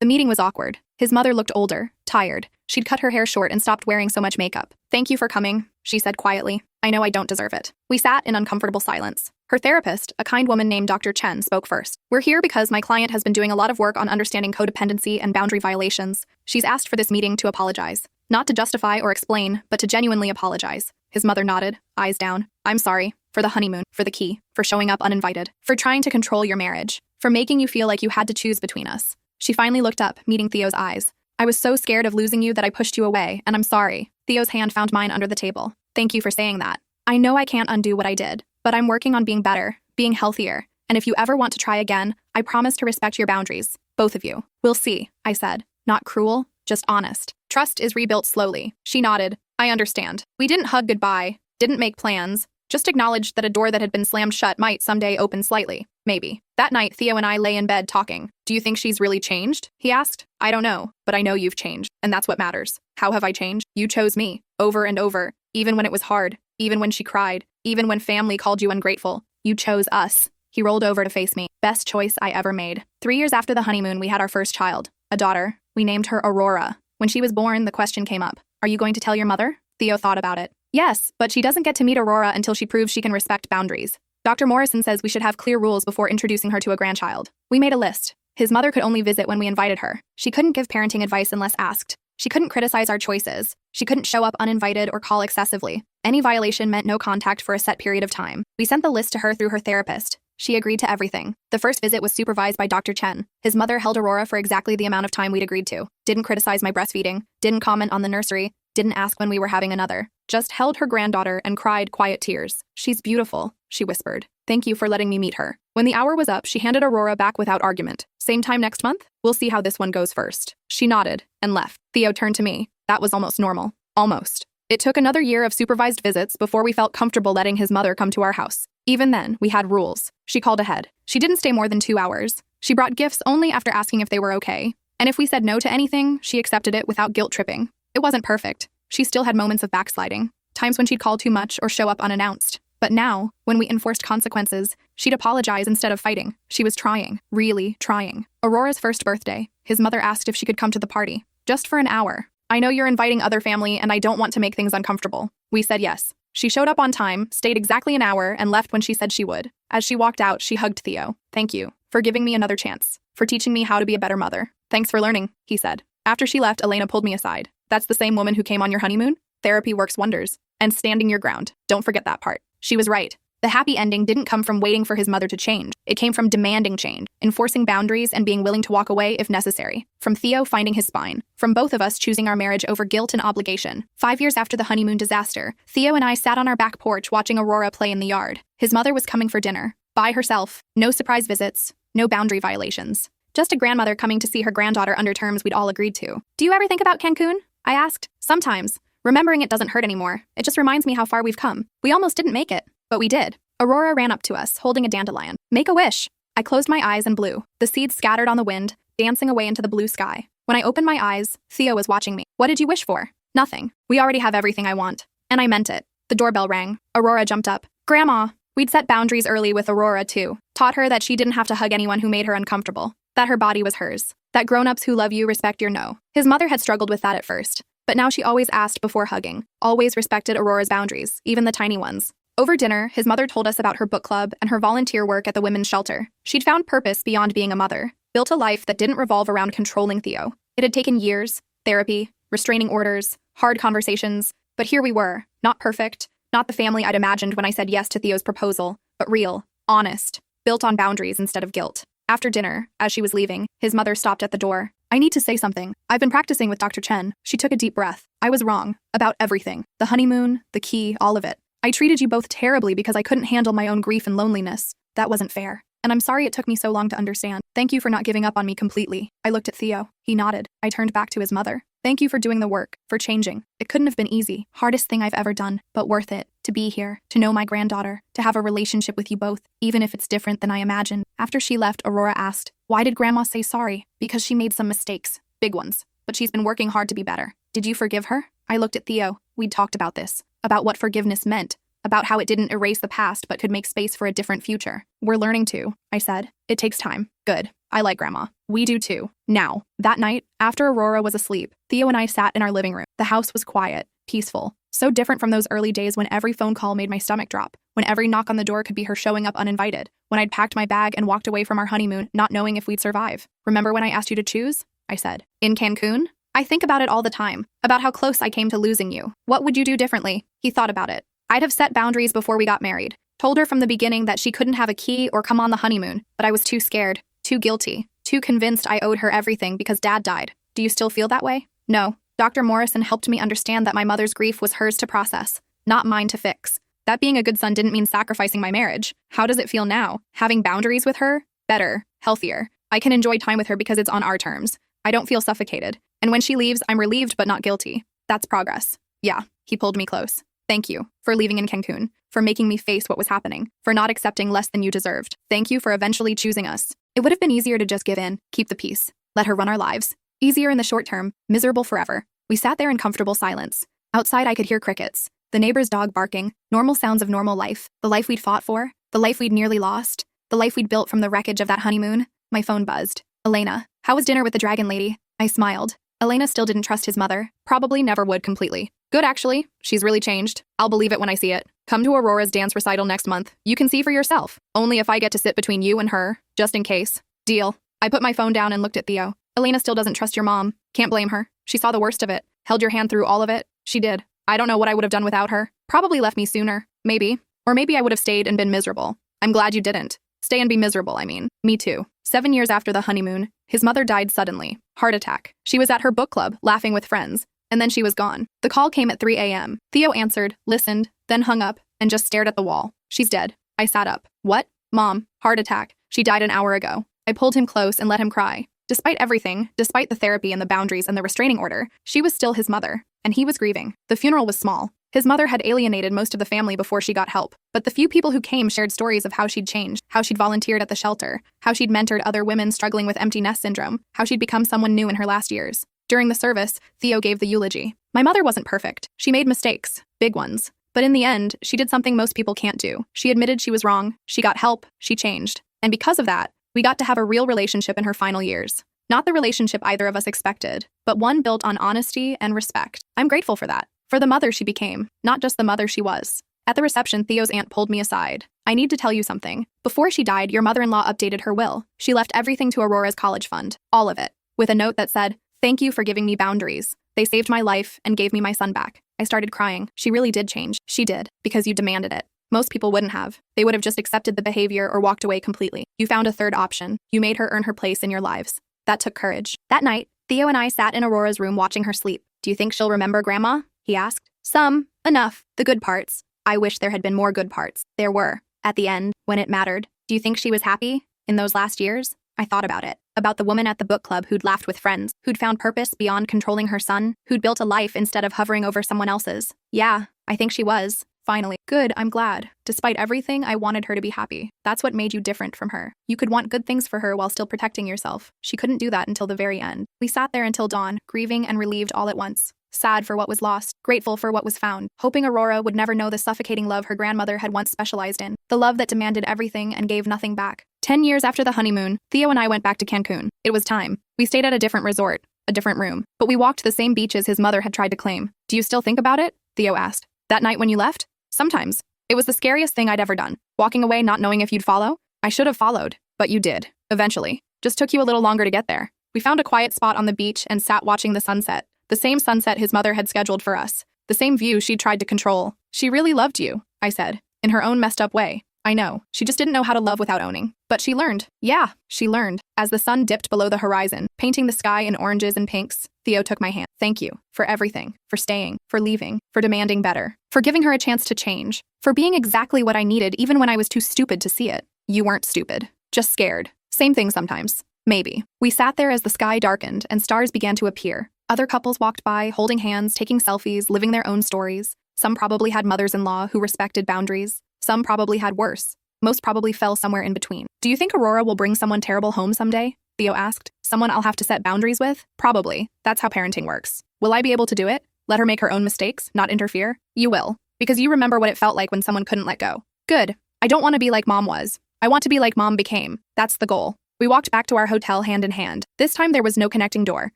The meeting was awkward. His mother looked older, tired. She'd cut her hair short and stopped wearing so much makeup. "Thank you for coming," she said quietly. "I know I don't deserve it." We sat in uncomfortable silence. Her therapist, a kind woman named Dr. Chen, spoke first. "We're here because my client has been doing a lot of work on understanding codependency and boundary violations. She's asked for this meeting to apologize. Not to justify or explain, but to genuinely apologize." His mother nodded, eyes down. "I'm sorry. For the honeymoon, for the key, for showing up uninvited, for trying to control your marriage, for making you feel like you had to choose between us." She finally looked up, meeting Theo's eyes. "I was so scared of losing you that I pushed you away, and I'm sorry." Theo's hand found mine under the table. "Thank you for saying that. I know I can't undo what I did, but I'm working on being better, being healthier, and if you ever want to try again, I promise to respect your boundaries, both of you." "We'll see," I said. Not cruel, just honest. "Trust is rebuilt slowly." She nodded. "I understand. We didn't hug goodbye, didn't make plans, just acknowledged that a door that had been slammed shut might someday open slightly. Maybe." That night, Theo and I lay in bed talking. "Do you think she's really changed?" he asked. "I don't know, but I know you've changed, and that's what matters." "How have I changed?" "You chose me, over and over, even when it was hard, even when she cried, even when family called you ungrateful. You chose us." He rolled over to face me. "Best choice I ever made." 3 years after the honeymoon, we had our first child, a daughter. We named her Aurora. When she was born, the question came up. "Are you going to tell your mother?" Theo thought about it. "Yes, but she doesn't get to meet Aurora until she proves she can respect boundaries. Dr. Morrison says we should have clear rules before introducing her to a grandchild." We made a list. His mother could only visit when we invited her. She couldn't give parenting advice unless asked. She couldn't criticize our choices. She couldn't show up uninvited or call excessively. Any violation meant no contact for a set period of time. We sent the list to her through her therapist. She agreed to everything. The first visit was supervised by Dr. Chen. His mother held Aurora for exactly the amount of time we'd agreed to. Didn't criticize my breastfeeding. Didn't comment on the nursery. Didn't ask when we were having another. Just held her granddaughter and cried quiet tears. "She's beautiful," she whispered. "Thank you for letting me meet her." When the hour was up, she handed Aurora back without argument. "Same time next month? We'll see how this one goes first." She nodded and left. Theo turned to me. That was almost normal. Almost. It took another year of supervised visits before we felt comfortable letting his mother come to our house. Even then, we had rules. She called ahead. She didn't stay more than 2 hours. She brought gifts only after asking if they were okay. And if we said no to anything, she accepted it without guilt tripping. It wasn't perfect. She still had moments of backsliding. Times when she'd call too much or show up unannounced. But now, when we enforced consequences, she'd apologize instead of fighting. She was trying, really trying. Aurora's first birthday, his mother asked if she could come to the party. Just for an hour. "I know you're inviting other family and I don't want to make things uncomfortable." We said yes. She showed up on time, stayed exactly an hour, and left when she said she would. As she walked out, she hugged Theo. "Thank you for giving me another chance, for teaching me how to be a better mother." "Thanks for learning," he said. After she left, Elena pulled me aside. "That's the same woman who came on your honeymoon? Therapy works wonders. And standing your ground. Don't forget that part." She was right. The happy ending didn't come from waiting for his mother to change. It came from demanding change, enforcing boundaries, and being willing to walk away if necessary. From Theo finding his spine. From both of us choosing our marriage over guilt and obligation. 5 years after the honeymoon disaster, Theo and I sat on our back porch watching Aurora play in the yard. His mother was coming for dinner. By herself. No surprise visits. No boundary violations. Just a grandmother coming to see her granddaughter under terms we'd all agreed to. "Do you ever think about Cancun?" I asked. "Sometimes. Remembering it doesn't hurt anymore. It just reminds me how far we've come. We almost didn't make it, but we did." Aurora ran up to us, holding a dandelion. "Make a wish." I closed my eyes and blew. The seeds scattered on the wind, dancing away into the blue sky. When I opened my eyes, Theo was watching me. "What did you wish for?" "Nothing. We already have everything I want." And I meant it. The doorbell rang. Aurora jumped up. "Grandma." We'd set boundaries early with Aurora, too. Taught her that she didn't have to hug anyone who made her uncomfortable. That her body was hers. That grown-ups who love you respect your no. His mother had struggled with that at first. But now she always asked before hugging, always respected Aurora's boundaries, even the tiny ones. Over dinner, his mother told us about her book club and her volunteer work at the women's shelter. She'd found purpose beyond being a mother, built a life that didn't revolve around controlling Theo. It had taken years, therapy, restraining orders, hard conversations, but here we were, not perfect, not the family I'd imagined when I said yes to Theo's proposal, but real, honest, built on boundaries instead of guilt. After dinner, as she was leaving, his mother stopped at the door. "I need to say something. I've been practicing with Dr. Chen." She took a deep breath. "I was wrong. About everything. The honeymoon, the key, all of it. I treated you both terribly because I couldn't handle my own grief and loneliness. That wasn't fair. And I'm sorry it took me so long to understand. Thank you for not giving up on me completely." I looked at Theo. He nodded. I turned back to his mother. "Thank you for doing the work, for changing. It couldn't have been easy. Hardest thing I've ever done, but worth it. To be here, to know my granddaughter, to have a relationship with you both, even if it's different than I imagined." After she left, Aurora asked, "Why did Grandma say sorry?" "Because she made some mistakes. Big ones. But she's been working hard to be better." "Did you forgive her?" I looked at Theo. We'd talked about this. About what forgiveness meant. about how it didn't erase the past but could make space for a different future. We're learning to, I said. It takes time. Good. I like Grandma. We do too. Now, that night, after Aurora was asleep, Theo and I sat in our living room. The house was quiet, peaceful, so different from those early days when every phone call made my stomach drop, when every knock on the door could be her showing up uninvited, when I'd packed my bag and walked away from our honeymoon, not knowing if we'd survive. Remember when I asked you to choose? I said. In Cancun? I think about it all the time, about how close I came to losing you. What would you do differently? He thought about it. I'd have set boundaries before we got married. Told her from the beginning that she couldn't have a key or come on the honeymoon, but I was too scared, too guilty, too convinced I owed her everything because Dad died. Do you still feel that way? No. Dr. Morrison helped me understand that my mother's grief was hers to process, not mine to fix. That being a good son didn't mean sacrificing my marriage. How does it feel now? Having boundaries with her? Better, healthier. I can enjoy time with her because it's on our terms. I don't feel suffocated. And when she leaves, I'm relieved but not guilty. That's progress. Yeah, he pulled me close. Thank you for leaving in Cancun, for making me face what was happening, for not accepting less than you deserved. Thank you for eventually choosing us. It would have been easier to just give in, keep the peace, let her run our lives. Easier in the short term, miserable forever. We sat there in comfortable silence. Outside, I could hear crickets, the neighbor's dog barking, normal sounds of normal life, the life we'd fought for, the life we'd nearly lost, the life we'd built from the wreckage of that honeymoon. My phone buzzed. Elena, how was dinner with the dragon lady? I smiled. Elena still didn't trust his mother. Probably never would completely. Good, actually. She's really changed. I'll believe it when I see it. Come to Aurora's dance recital next month. You can see for yourself. Only if I get to sit between you and her, just in case. Deal. I put my phone down and looked at Theo. Elena still doesn't trust your mom. Can't blame her. She saw the worst of it. Held your hand through all of it. She did. I don't know what I would have done without her. Probably left me sooner. Maybe. Or maybe I would have stayed and been miserable. I'm glad you didn't. Stay and be miserable, I mean. Me too. 7 years after the honeymoon, his mother died suddenly. Heart attack. She was at her book club, laughing with friends. And then she was gone. The call came at 3 a.m. Theo answered, listened, then hung up, and just stared at the wall. She's dead. I sat up. What? Mom, heart attack. She died an hour ago. I pulled him close and let him cry. Despite everything, despite the therapy and the boundaries and the restraining order, she was still his mother, and he was grieving. The funeral was small. His mother had alienated most of the family before she got help, but the few people who came shared stories of how she'd changed, how she'd volunteered at the shelter, how she'd mentored other women struggling with empty nest syndrome, how she'd become someone new in her last years. During the service, Theo gave the eulogy. My mother wasn't perfect. She made mistakes, big ones. But in the end, she did something most people can't do. She admitted she was wrong, she got help, she changed. And because of that, we got to have a real relationship in her final years. Not the relationship either of us expected, but one built on honesty and respect. I'm grateful for that. For the mother she became, not just the mother she was. At the reception, Theo's aunt pulled me aside. I need to tell you something. Before she died, your mother-in-law updated her will. She left everything to Aurora's college fund. All of it. With a note that said, "Thank you for giving me boundaries. They saved my life and gave me my son back." I started crying. She really did change. She did, because you demanded it. Most people wouldn't have. They would have just accepted the behavior or walked away completely. You found a third option. You made her earn her place in your lives. That took courage. That night, Theo and I sat in Aurora's room watching her sleep. "Do you think she'll remember Grandma?" he asked. "Some. Enough. The good parts. I wish there had been more good parts. There were. At the end, when it mattered. Do you think she was happy? In those last years?" I thought about it. About the woman at the book club who'd laughed with friends, who'd found purpose beyond controlling her son, who'd built a life instead of hovering over someone else's. Yeah, I think she was. Finally. Good, I'm glad. Despite everything, I wanted her to be happy. That's what made you different from her. You could want good things for her while still protecting yourself. She couldn't do that until the very end. We sat there until dawn, grieving and relieved all at once. Sad for what was lost, grateful for what was found, hoping Aurora would never know the suffocating love her grandmother had once specialized in, the love that demanded everything and gave nothing back. 10 years after the honeymoon, Theo and I went back to Cancun. It was time. We stayed at a different resort, a different room, but we walked the same beaches his mother had tried to claim. "Do you still think about it?" Theo asked. "That night when you left?" "Sometimes. It was the scariest thing I'd ever done. Walking away not knowing if you'd follow. I should have followed, but you did. Eventually. Just took you a little longer to get there. We found a quiet spot on the beach and sat watching the sunset. The same sunset his mother had scheduled for us. The same view she'd tried to control. She really loved you," I said, in her own messed up way. I know. She just didn't know how to love without owning. But she learned. Yeah, she learned. As the sun dipped below the horizon, painting the sky in oranges and pinks, Theo took my hand. "Thank you for everything, for staying, for leaving, for demanding better, for giving her a chance to change, for being exactly what I needed even when I was too stupid to see it. You weren't stupid, just scared. Same thing sometimes. Maybe." We sat there as the sky darkened and stars began to appear. Other couples walked by, holding hands, taking selfies, living their own stories. Some probably had mothers-in-law who respected boundaries. Some probably had worse. Most probably fell somewhere in between. "Do you think Aurora will bring someone terrible home someday?" Theo asked. "Someone I'll have to set boundaries with?" "Probably. That's how parenting works." "Will I be able to do it? Let her make her own mistakes, not interfere?" "You will. Because you remember what it felt like when someone couldn't let go. Good. I don't want to be like Mom was. I want to be like Mom became. That's the goal. We walked back to our hotel hand in hand. This time there was no connecting door,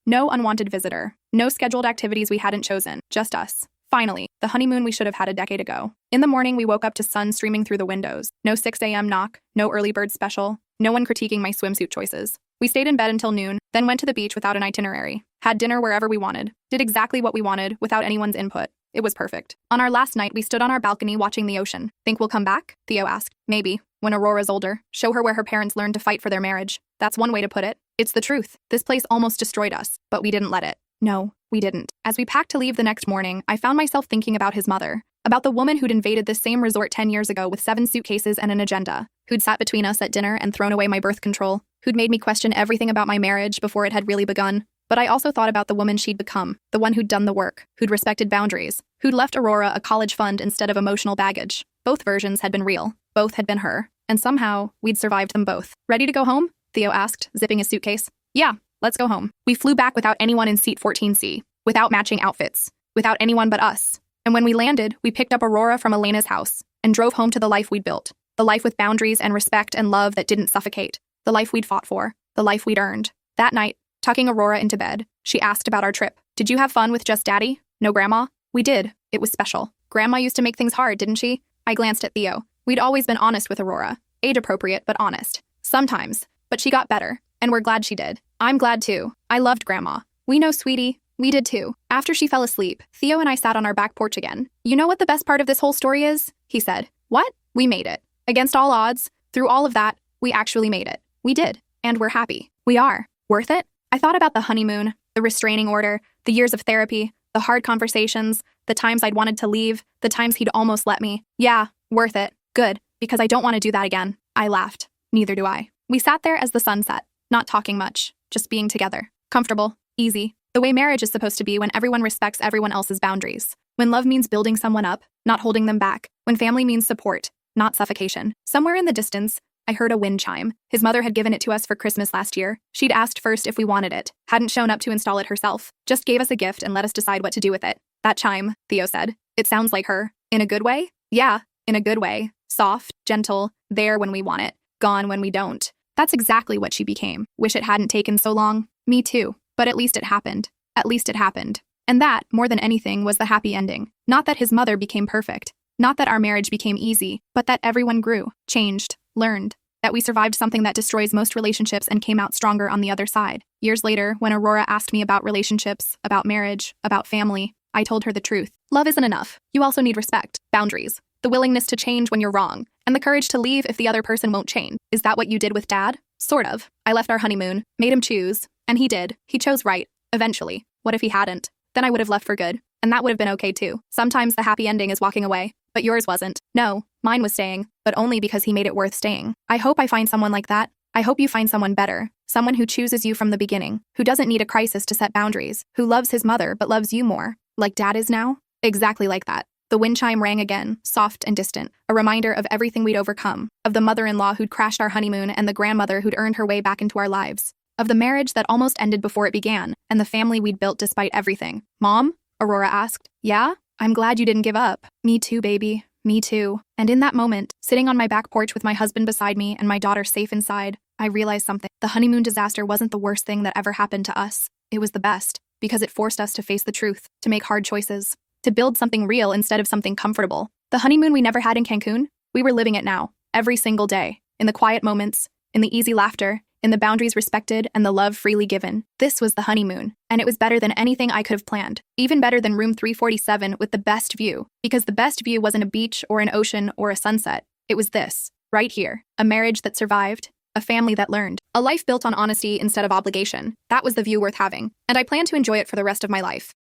no unwanted visitor, no scheduled activities we hadn't chosen, just us. Finally, the honeymoon we should have had a decade ago. In the morning, we woke up to sun streaming through the windows. No 6 a.m. knock, no early bird special, no one critiquing my swimsuit choices. We stayed in bed until noon, then went to the beach without an itinerary. Had dinner wherever we wanted. Did exactly what we wanted without anyone's input. It was perfect. On our last night, we stood on our balcony watching the ocean. Think we'll come back? Theo asked. Maybe. When Aurora's older, show her where her parents learned to fight for their marriage. That's one way to put it. It's the truth. This place almost destroyed us, but we didn't let it. No, we didn't. As we packed to leave the next morning, I found myself thinking about his mother. About the woman who'd invaded this same resort 10 years ago with 7 suitcases and an agenda. Who'd sat between us at dinner and thrown away my birth control. Who'd made me question everything about my marriage before it had really begun. But I also thought about the woman she'd become, the one who'd done the work, who'd respected boundaries, who'd left Aurora a college fund instead of emotional baggage. Both versions had been real. Both had been her. And somehow, we'd survived them both. Ready to go home? Theo asked, zipping his suitcase. Yeah, let's go home. We flew back without anyone in seat 14C, without matching outfits, without anyone but us. And when we landed, we picked up Aurora from Elena's house and drove home to the life we'd built. The life with boundaries and respect and love that didn't suffocate. The life we'd fought for. The life we'd earned. That night, tucking Aurora into bed, she asked about our trip. Did you have fun with just Daddy? No Grandma? We did. It was special. Grandma used to make things hard, didn't she? I glanced at Theo. We'd always been honest with Aurora. Age-appropriate, but honest. Sometimes. But she got better. And we're glad she did. I'm glad too. I loved Grandma. We know, sweetie. We did too. After she fell asleep, Theo and I sat on our back porch again. You know what the best part of this whole story is? He said. What? We made it. Against all odds, through all of that, we actually made it. We did. And we're happy. We are. Worth it? I thought about the honeymoon, the restraining order, the years of therapy, the hard conversations, the times I'd wanted to leave, the times he'd almost let me. Yeah, worth it. Good, because I don't want to do that again. I laughed. Neither do I. We sat there as the sun set, not talking much, just being together. Comfortable, easy, the way marriage is supposed to be when everyone respects everyone else's boundaries. When love means building someone up, not holding them back. When family means support, not suffocation. Somewhere in the distance, I heard a wind chime. His mother had given it to us for Christmas last year. She'd asked first if we wanted it, hadn't shown up to install it herself, just gave us a gift and let us decide what to do with it. That chime, Theo said. It sounds like her. In a good way? Yeah, in a good way. Soft, gentle, there when we want it, gone when we don't. That's exactly what she became. Wish it hadn't taken so long. Me too. But at least it happened. At least it happened. And that, more than anything, was the happy ending. Not that his mother became perfect. Not that our marriage became easy, but that everyone grew, changed, learned. That we survived something that destroys most relationships and came out stronger on the other side. Years later, when Aurora asked me about relationships, about marriage, about family, I told her the truth. Love isn't enough. You also need respect, boundaries, the willingness to change when you're wrong, and the courage to leave if the other person won't change. Is that what you did with Dad? Sort of. I left our honeymoon, made him choose, and he did. He chose right, eventually. What if he hadn't? Then I would have left for good, and that would have been okay too. Sometimes the happy ending is walking away, but yours wasn't. No, mine was staying, but only because he made it worth staying. I hope I find someone like that. I hope you find someone better, someone who chooses you from the beginning, who doesn't need a crisis to set boundaries, who loves his mother but loves you more, like Dad is now. Exactly like that. The wind chime rang again, soft and distant, a reminder of everything we'd overcome, of the mother-in-law who'd crashed our honeymoon and the grandmother who'd earned her way back into our lives, of the marriage that almost ended before it began, and the family we'd built despite everything. Mom? Aurora asked. Yeah? I'm glad you didn't give up. Me too, baby. Me too. And in that moment, sitting on my back porch with my husband beside me and my daughter safe inside, I realized something. The honeymoon disaster wasn't the worst thing that ever happened to us. It was the best, because it forced us to face the truth, to make hard choices, to build something real instead of something comfortable. The honeymoon we never had in Cancun, we were living it now, every single day, in the quiet moments, in the easy laughter, in the boundaries respected and the love freely given. This was the honeymoon, and it was better than anything I could have planned. Even better than room 347 with the best view, because the best view wasn't a beach or an ocean or a sunset. It was this, right here, a marriage that survived, a family that learned, a life built on honesty instead of obligation. That was the view worth having, and I plan to enjoy it for the rest of my life.